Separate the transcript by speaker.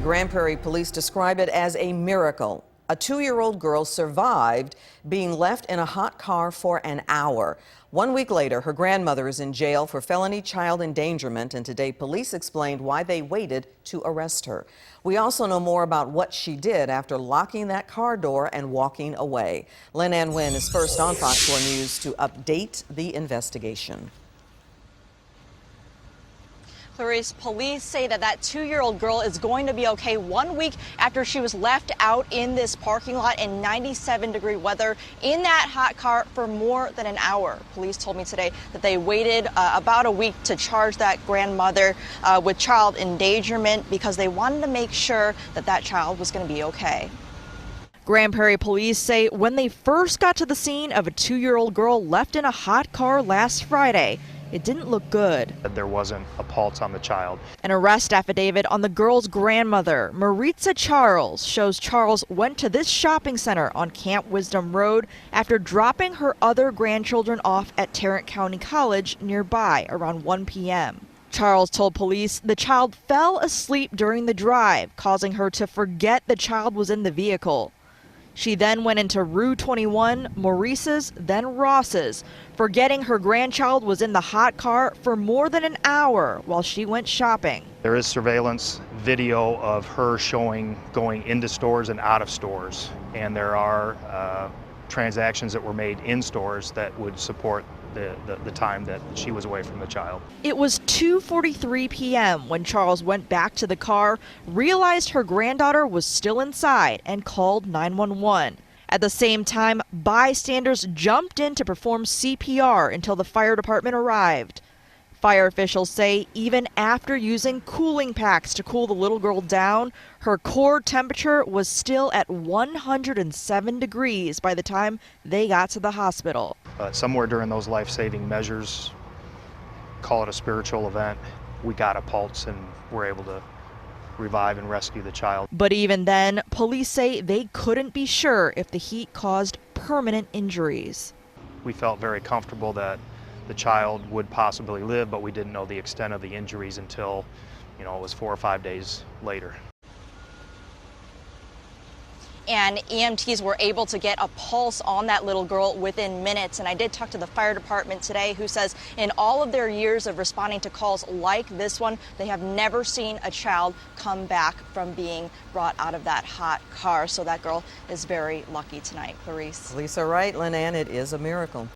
Speaker 1: Grand Prairie police describe it as a miracle. A 2-year-old girl survived being left in a hot car for an hour. 1 week later, her grandmother is in jail for felony child endangerment, and today police explained why they waited to arrest her. We also know more about what she did after locking that car door and walking away. Lynn Ann Wynn is first on Fox 4 News to update the investigation.
Speaker 2: Clarice, police say that 2-year-old girl is going to be okay 1 week after she was left out in this parking lot in 97-degree weather in that hot car for more than an hour. Police told me today that they waited about a week to charge that grandmother with child endangerment because they wanted to make sure that child was going to be okay. Grand Prairie police say when they first got to the scene of a 2-year-old girl left in a hot car last Friday, it didn't look good.
Speaker 3: There wasn't a pulse on the child.
Speaker 2: An arrest affidavit on the girl's grandmother, Maritza Charles, shows Charles went to this shopping center on Camp Wisdom Road after dropping her other grandchildren off at Tarrant County College nearby around 1 p.m. Charles told police the child fell asleep during the drive, causing her to forget the child was in the vehicle. She then went into Rue 21, Maurice's, then Ross's, forgetting her grandchild was in the hot car for more than an hour while she went shopping.
Speaker 3: There is surveillance video of her showing going into stores and out of stores, and there are transactions that were made in stores that would support the time that she was away from the child.
Speaker 2: It was 2:43 p.m. when Charles went back to the car, realized her granddaughter was still inside, and called 911. At the same time, bystanders jumped in to perform CPR until the fire department arrived. Fire officials say even after using cooling packs to cool the little girl down, her core temperature was still at 107 degrees by the time they got to the hospital.
Speaker 3: Somewhere during those life-saving measures, call it a spiritual event, we got a pulse and were able to revive and rescue the child.
Speaker 2: But even then, police say they couldn't be sure if the heat caused permanent injuries.
Speaker 3: We felt very comfortable that the child would possibly live, but we didn't know the extent of the injuries until, it was 4 or 5 days later. And EMTs were able to get a pulse on that little girl within minutes. And I did talk to the fire department today, who says in all of their years of responding to calls like this one, they have never seen a child come back from being brought out of that hot car. So that girl is very lucky tonight. Clarice.
Speaker 1: Police are right, Lynn Ann, it is a miracle.